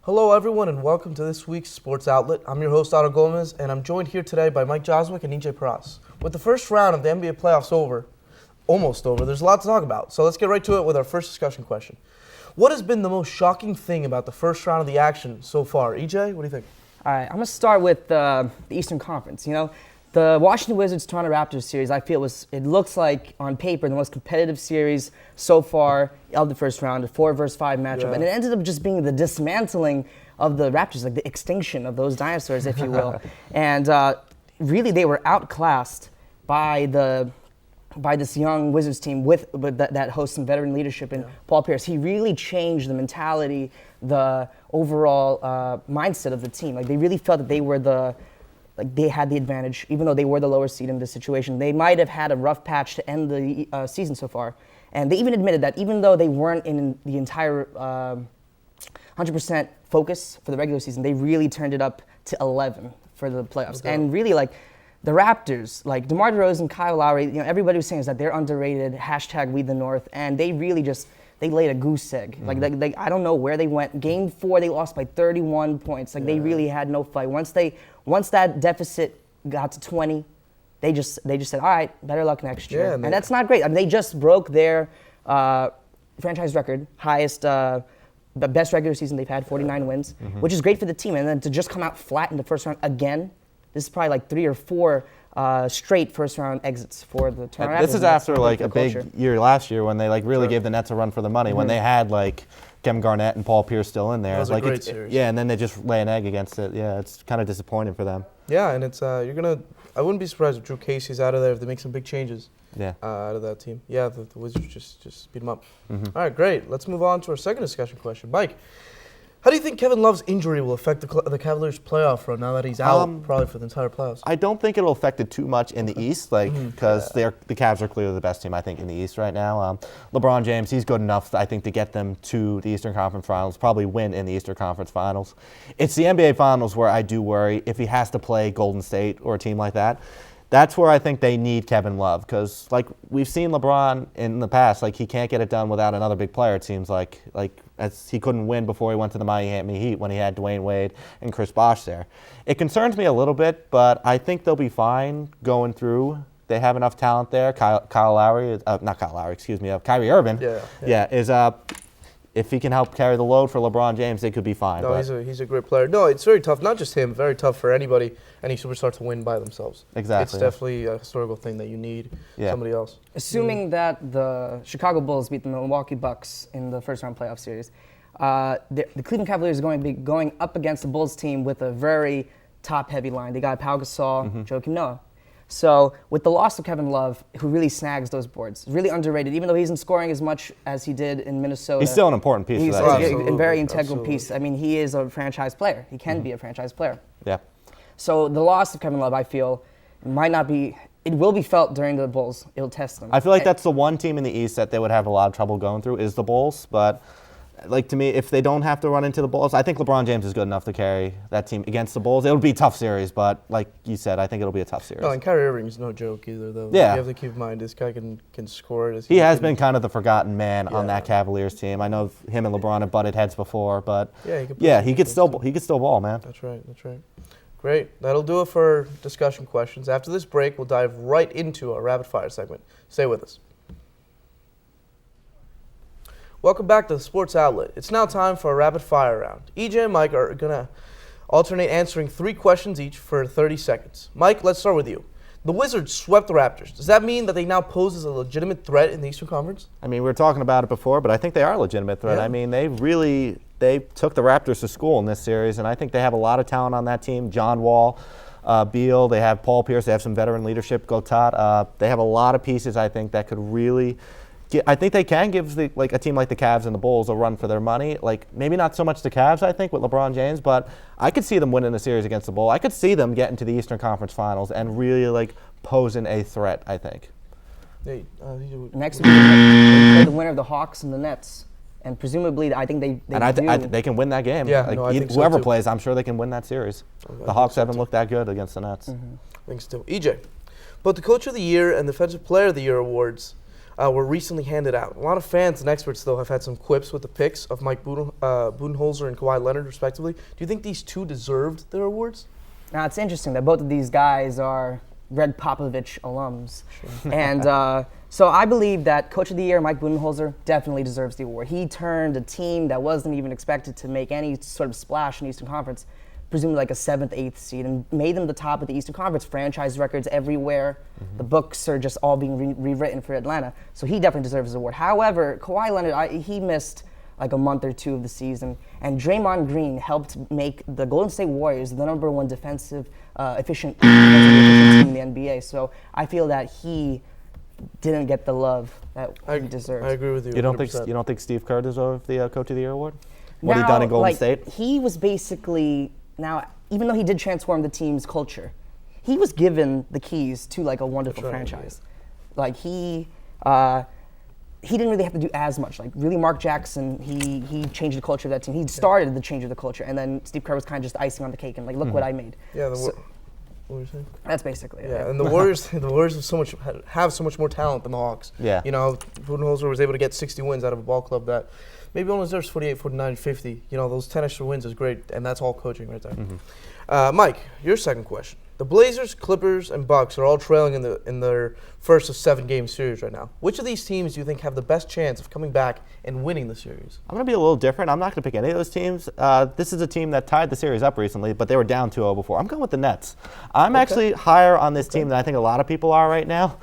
Hello, everyone, and welcome to this week's Sports Outlet. I'm your host, Otto Gomez, and I'm joined here today by Mike Jozwiak and EJ Paras. With the first round of the NBA playoffs almost over, there's a lot to talk about. So let's get right to it with our first discussion question. What has been the most shocking thing about the first round of the action so far? EJ, what do you think? All right, I'm going to start with the Eastern Conference. The Washington Wizards-Toronto Raptors series, I feel it looks like, on paper, the most competitive series so far of the first round, a 4-versus-5 matchup. Yeah. And it ended up just being the dismantling of the Raptors, like the extinction of those dinosaurs, if you will. And really, they were outclassed by this young Wizards team with that hosts some veteran leadership in Paul Pierce. He really changed the mentality, the overall mindset of the team. Like, they really felt that they had the advantage, even though they were the lower seed in this situation. They might have had a rough patch to end the season so far. And they even admitted that even though they weren't in the entire 100% focus for the regular season, they really turned it up to 11 for the playoffs. Okay. And really, the Raptors, DeMar DeRozan, Kyle Lowry, everybody was saying is that they're underrated, #We the North, and they really they laid a goose egg. Mm-hmm. I don't know where they went. Game 4, they lost by 31 points. They really had no fight. Once that deficit got to 20, they just said, all right, better luck next year. And that's not great. I mean, they just broke their franchise record, the best regular season they've had, 49 wins, which is great for the team. And then to just come out flat in the first round again, this is probably 3 or 4 straight first-round exits for the Toronto Raptors. This is after a big year last year when they really gave the Nets a run for the money, when they had Kevin Garnett and Paul Pierce still in there. That was a great series. Yeah, and then they just lay an egg against it. Yeah, it's kind of disappointing for them. Yeah, and it's I wouldn't be surprised if Drew Casey's out of there if they make some big changes. Yeah. Out of that team. Yeah, the Wizards just beat them up. All right, great. Let's move on to our second discussion question. Mike, how do you think Kevin Love's injury will affect the Cavaliers' playoff run now that he's out probably for the entire playoffs? I don't think it'll affect it too much in the East, because the Cavs are clearly the best team, I think, in the East right now. LeBron James, he's good enough, I think, to get them to the Eastern Conference Finals, probably win in the Eastern Conference Finals. It's the NBA Finals where I do worry if he has to play Golden State or a team like that. That's where I think they need Kevin Love, because we've seen LeBron in the past, he can't get it done without another big player. It seems like as he couldn't win before he went to the Miami Heat when he had Dwayne Wade and Chris Bosh there. It concerns me a little bit, but I think they'll be fine going through. They have enough talent there. Kyrie Irving. If he can help carry the load for LeBron James, they could be fine. No, he's a great player. No, it's very tough. Not just him, very tough for any superstar to win by themselves. Exactly. It's definitely a historical thing that you need somebody else. Assuming that the Chicago Bulls beat the Milwaukee Bucks in the first-round playoff series, the Cleveland Cavaliers are going to be going up against the Bulls team with a very top-heavy line. They got Pau Gasol, Joakim Noah. So with the loss of Kevin Love, who really snags those boards, really underrated, even though he isn't scoring as much as he did in Minnesota. He's still an important piece. He's of that a very integral piece. I mean, he is a franchise player. He can be a franchise player. Yeah. So the loss of Kevin Love, I feel, it will be felt during the Bulls. It'll test them. I feel like that's the one team in the East that they would have a lot of trouble going through is the Bulls, but to me, if they don't have to run into the Bulls, I think LeBron James is good enough to carry that team against the Bulls. It'll be a tough series, but like you said, I think it'll be a tough series. No, and Kyrie Irving's no joke either, though. Yeah. You have to keep in mind, this guy can score. He has been kind of the forgotten man on that Cavaliers team. I know him and LeBron have butted heads before, but he could still ball, man. That's right. Great. That'll do it for discussion questions. After this break, we'll dive right into our rapid fire segment. Stay with us. Welcome back to the Sports Outlet. It's now time for a rapid fire round. EJ and Mike are going to alternate answering 3 questions each for 30 seconds. Mike, let's start with you. The Wizards swept the Raptors. Does that mean that they now pose as a legitimate threat in the Eastern Conference? I mean, we were talking about it before, but I think they are a legitimate threat. Yeah. I mean, they took the Raptors to school in this series, and I think they have a lot of talent on that team. John Wall, Beal, they have Paul Pierce, they have some veteran leadership, Gotat. They have a lot of pieces, I think, that could really I think they can give a team like the Cavs and the Bulls a run for their money. Maybe not so much the Cavs, I think, with LeBron James, but I could see them winning the series against the Bulls. I could see them getting to the Eastern Conference Finals and really posing a threat, I think. Next week, they play the winner of the Hawks and the Nets. And presumably, I think they can win that game. Yeah, I think so whoever too. plays, I'm sure they can win that series. The Hawks haven't looked that good against the Nets. I think so. EJ, both the Coach of the Year and Defensive Player of the Year awards were recently handed out. A lot of fans and experts, though, have had some quips with the picks of Mike Budenholzer and Kawhi Leonard, respectively. Do you think these two deserved their awards? Now, it's interesting that both of these guys are Red Popovich alums. Sure. And so I believe that Coach of the Year, Mike Budenholzer, definitely deserves the award. He turned a team that wasn't even expected to make any sort of splash in the Eastern Conference, presumably like a 7th, 8th seed, and made them the top of the Eastern Conference. Franchise records everywhere. The books are just all being rewritten for Atlanta. So he definitely deserves the award. However, Kawhi Leonard, he missed like a month or two of the season, and Draymond Green helped make the Golden State Warriors the #1 defensive efficient team in the NBA. So I feel that he didn't get the love that he deserves. I agree with you. You don't think Steve Kerr deserved the Coach of the Year award? What he done in Golden State? He was basically, now, even though he did transform the team's culture, he was given the keys to like a wonderful franchise. Yeah. Like he didn't really have to do as much. Like really, Mark Jackson, he changed the culture of that team. He started the change of the culture, and then Steve Kerr was kind of just icing on the cake and like, look what I made. Yeah. What were you saying? That's basically it. Yeah, and the Warriors have so much more talent than the Hawks. Yeah. You know, Budenholzer was able to get 60 wins out of a ball club that maybe only deserves 48, 49, 50. You know, those 10 extra wins is great, and that's all coaching right there. Mike, your second question. The Blazers, Clippers, and Bucks are all trailing in their first of 7-game series right now. Which of these teams do you think have the best chance of coming back and winning the series? I'm going to be a little different. I'm not going to pick any of those teams. This is a team that tied the series up recently, but they were down 2-0 before. I'm going with the Nets. I'm actually higher on this team than I think a lot of people are right now.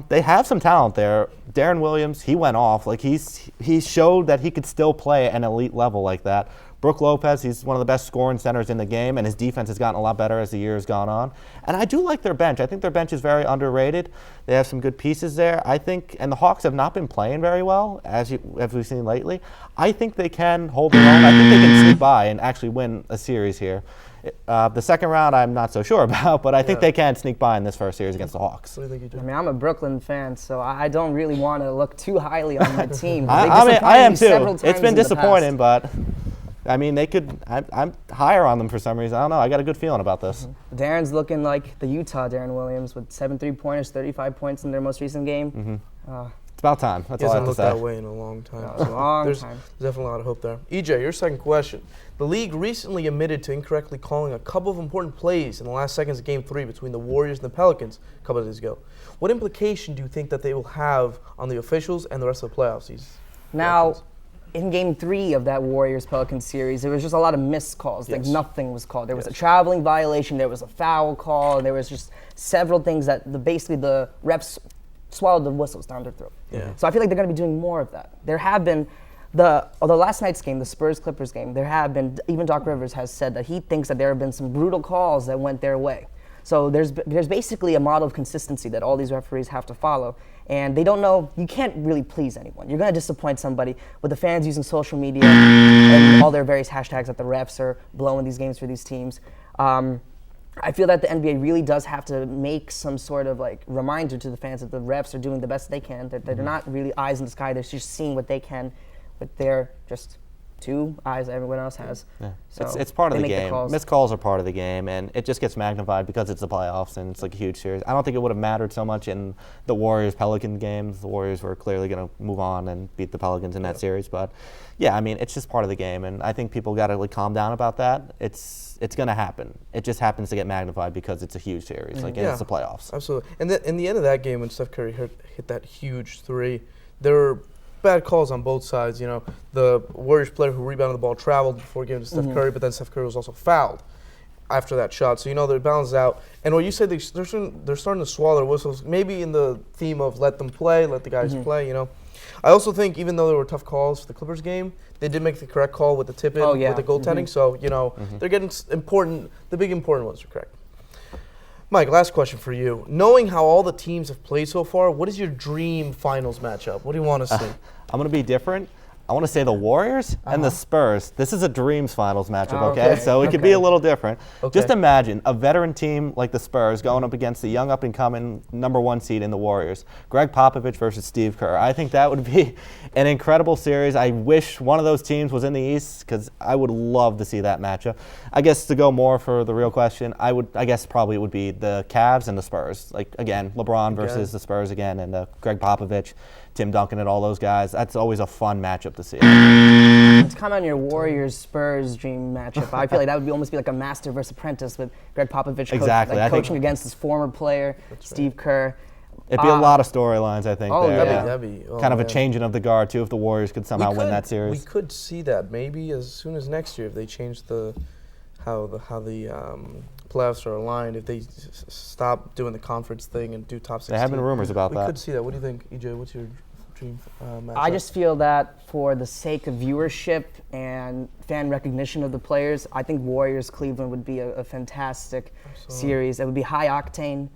They have some talent there. Darren Williams, he went off. Like he showed that he could still play at an elite level like that. Brook Lopez, he's one of the best scoring centers in the game, and his defense has gotten a lot better as the year has gone on. And I do like their bench. I think their bench is very underrated. They have some good pieces there. I think, and the Hawks have not been playing very well, as we've seen lately. I think they can hold their own. I think they can sneak by and actually win a series here. The second round, I'm not so sure about, but I think they can sneak by in this first series against the Hawks. What do you think you do? I mean, I'm a Brooklyn fan, so I don't really want to look too highly on my team. I am too. It's been disappointing, but I mean, they could. I'm higher on them for some reason. I don't know. I got a good feeling about this. Darren's looking like the Utah Darren Williams with 7 3-pointers, 35 points in their most recent game. It's about time. That's all I have to say. He hasn't looked that way in a long time. No, so there's definitely a lot of hope there. EJ, your second question. The league recently admitted to incorrectly calling a couple of important plays in the last seconds of Game 3 between the Warriors and the Pelicans a couple of days ago. What implication do you think that they will have on the officials and the rest of the playoffs? Now, in Game 3 of that Warriors-Pelicans series, there was just a lot of missed calls. Like nothing was called. There was a traveling violation. There was a foul call. And there was just several things that basically the refs swallowed the whistles down their throat. Yeah. So I feel like they're going to be doing more of that. There have been although last night's game, the Spurs-Clippers game, there have been, even Doc Rivers has said that he thinks that there have been some brutal calls that went their way. So there's basically a model of consistency that all these referees have to follow. And they don't know, you can't really please anyone. You're going to disappoint somebody with the fans using social media and all their various hashtags that the refs are blowing these games for these teams. I feel that the NBA really does have to make some sort of like reminder to the fans that the refs are doing the best they can, that they're not really eyes in the sky, they're just seeing what they can, but they're just two eyes that everyone else has. Yeah. So it's part of the game. The Missed calls are part of the game, and it just gets magnified because it's the playoffs and it's like a huge series. I don't think it would have mattered so much in the Warriors-Pelicans games. The Warriors were clearly going to move on and beat the Pelicans in that series, but yeah, I mean, it's just part of the game, and I think people got to like calm down about that. It's going to happen. It just happens to get magnified because it's a huge series, like and it's the playoffs. Absolutely. And in the end of that game, when Steph Curry hit that huge three, there were bad calls on both sides. You know, the Warriors player who rebounded the ball traveled before giving it to Steph Curry, but then Steph Curry was also fouled after that shot. So, you know, they're balanced out. And what you said, they're starting to swallow their whistles, maybe in the theme of let them play, let the guys play, you know. I also think even though there were tough calls for the Clippers game, they did make the correct call with the tip-in, with the goaltending. So, you know, they're getting the big important ones are correct. Mike, last question for you. Knowing how all the teams have played so far, what is your dream finals matchup? What do you want to see? I'm going to be different. I want to say the Warriors and the Spurs. This is a Dreams Finals matchup, Oh, okay? okay. So it could be a little different. Okay. Just imagine a veteran team like the Spurs going up against the young up-and-coming #1 seed in the Warriors. Greg Popovich versus Steve Kerr. I think that would be an incredible series. I wish one of those teams was in the East because I would love to see that matchup. I guess to go more for the real question, I guess probably it would be the Cavs and the Spurs. Like, again, LeBron versus the Spurs again, and Greg Popovich, Tim Duncan, and all those guys. That's always a fun matchup to see. It's kind of on your Warriors-Spurs dream matchup. I feel like that would almost be like a master versus apprentice with Greg Popovich Exactly. I think- coaching against his former player, Steve Kerr. It'd be a lot of storylines, I think. Oh, there. yeah. That'd be Kind of a man. changing of the guard, too, if the Warriors could somehow win that series. We could see that maybe as soon as next year if they change how the playoffs are aligned. If they stop doing the conference thing and do top 16. There have been rumors about we that. could see that. What do you think, EJ? What's your dream matchup? I just feel that for the sake of viewership and fan recognition of the players, I think Warriors-Cleveland would be a fantastic series. It would be high octane,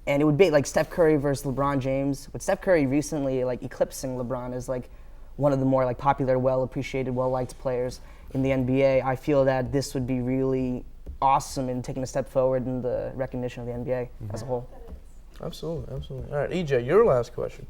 and it would be like Steph Curry versus LeBron James. With Steph Curry recently like eclipsing LeBron as like one of the more like popular, well-appreciated, well-liked players in the NBA, I feel that this would be really awesome in taking a step forward in the recognition of the NBA as a whole. Absolutely. All right, EJ, your last question.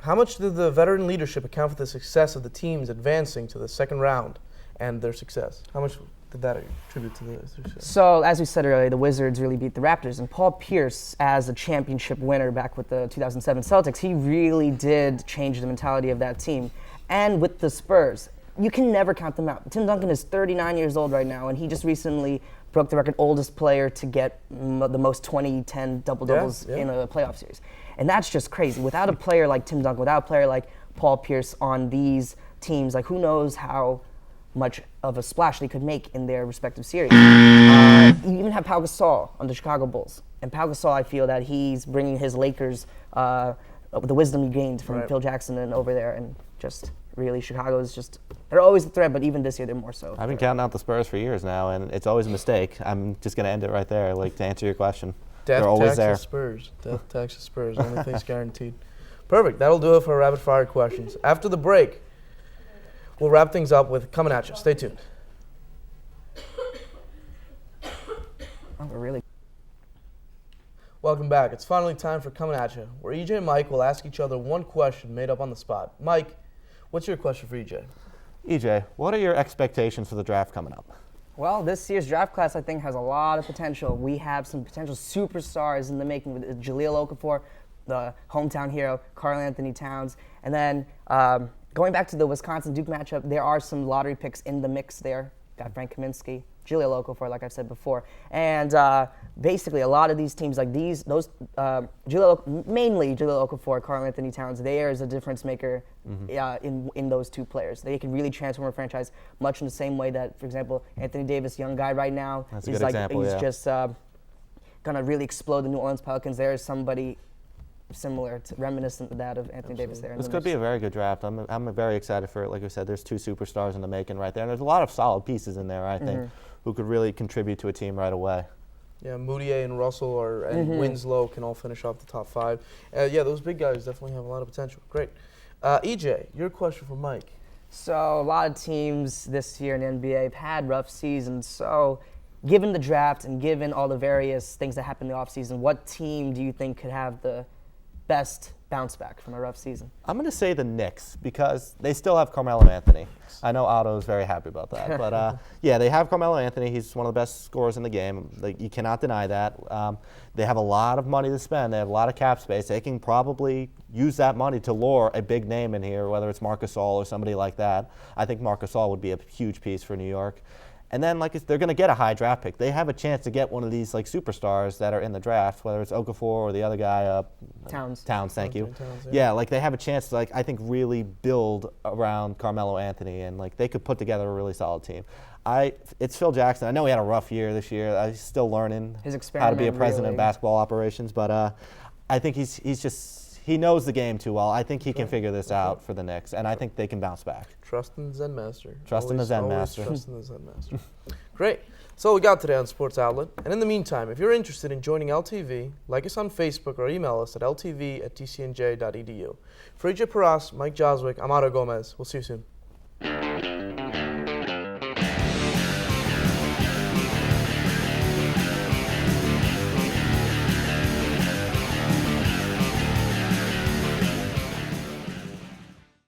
How much did the veteran leadership account for the success of the teams advancing to the second round and their success? How much did that attribute to the success? So, as we said earlier, the Wizards really beat the Raptors, and Paul Pierce, as a championship winner back with the 2007 Celtics, he really did change the mentality of that team. And with the Spurs, you can never count them out. Tim Duncan is 39 years old right now, and he just recently broke the record, oldest player to get the most 20-10 double-doubles in a playoff series. And that's just crazy. Without a player like Tim Duncan, without a player like Paul Pierce on these teams, like who knows how much of a splash they could make in their respective series. You even have Pau Gasol on the Chicago Bulls. And Pau Gasol, I feel that he's bringing his Lakers, the wisdom he gained from Phil Jackson and over there, and just really Chicago is just, they're always a threat, but even this year they're more so. I've been counting out the Spurs for years now, and it's always a mistake. I'm just going to end it right there, like to answer your question. Death They're always tax there. the Spurs. Death tax the Spurs. Only thing's guaranteed. Perfect. That'll do it for rapid fire questions. After the break, we'll wrap things up with coming at you. Stay tuned. Oh, we're really. Welcome back. It's finally time for Coming At You, where EJ and Mike will ask each other one question made up on the spot. Mike, what's your question for EJ? EJ, what are your expectations for the draft coming up? Well, this year's draft class, I think, has a lot of potential. We have some potential superstars in the making with Jahlil Okafor, the hometown hero, Karl Anthony Towns. And then going back to the Wisconsin-Duke matchup, there are some lottery picks in the mix there. Got Frank Kaminsky, Jahlil Okafor, like I've said before. And basically, a lot of these teams, like mainly Jahlil Okafor, Karl Anthony Towns, there is a difference maker in those two players. They can really transform a franchise much in the same way that, for example, Anthony Davis, young guy right now, That's a good example, he's yeah. just gonna really explode the New Orleans Pelicans. There is somebody similar, reminiscent of that of Anthony Davis there. This could be a very good draft. I'm very excited for it. Like we said, there's two superstars in the making right there. And there's a lot of solid pieces in there, I think, who could really contribute to a team right away. Yeah, Moutier and Russell and Winslow can all finish off the top five. Yeah, those big guys definitely have a lot of potential. Great. EJ, your question for Mike. So a lot of teams this year in the NBA have had rough seasons. So given the draft and given all the various things that happen in the offseason, what team do you think could have the best bounce back from a rough season? I'm going to say the Knicks because they still have Carmelo Anthony. I know Otto's very happy about that. But, yeah, they have Carmelo Anthony. He's one of the best scorers in the game. Like, you cannot deny that. They have a lot of money to spend. They have a lot of cap space. They can probably use that money to lure a big name in here, whether it's Marc Gasol or somebody like that. I think Marc Gasol would be a huge piece for New York. And then, they're going to get a high draft pick. They have a chance to get one of these, superstars that are in the draft, whether it's Okafor or the other guy. Towns. Thank you. Towns, Yeah, they have a chance to, I think, really build around Carmelo Anthony, and, they could put together a really solid team. It's Phil Jackson. I know he had a rough year this year. He's still learning His how to be a experiment, president of really. basketball operations, but I think he knows the game too well. I think he can figure this out for the Knicks, and I think they can bounce back. Trust in the Zen Master. Trust in the Zen Always Master. Trust in the Zen Master. Great. That's all we got today on Sports Outlet. And in the meantime, if you're interested in joining LTV, like us on Facebook or email us at ltv@tcnj.edu. For EJ Paras, Mike Jozwiak, I'm Otto Gomez. We'll see you soon.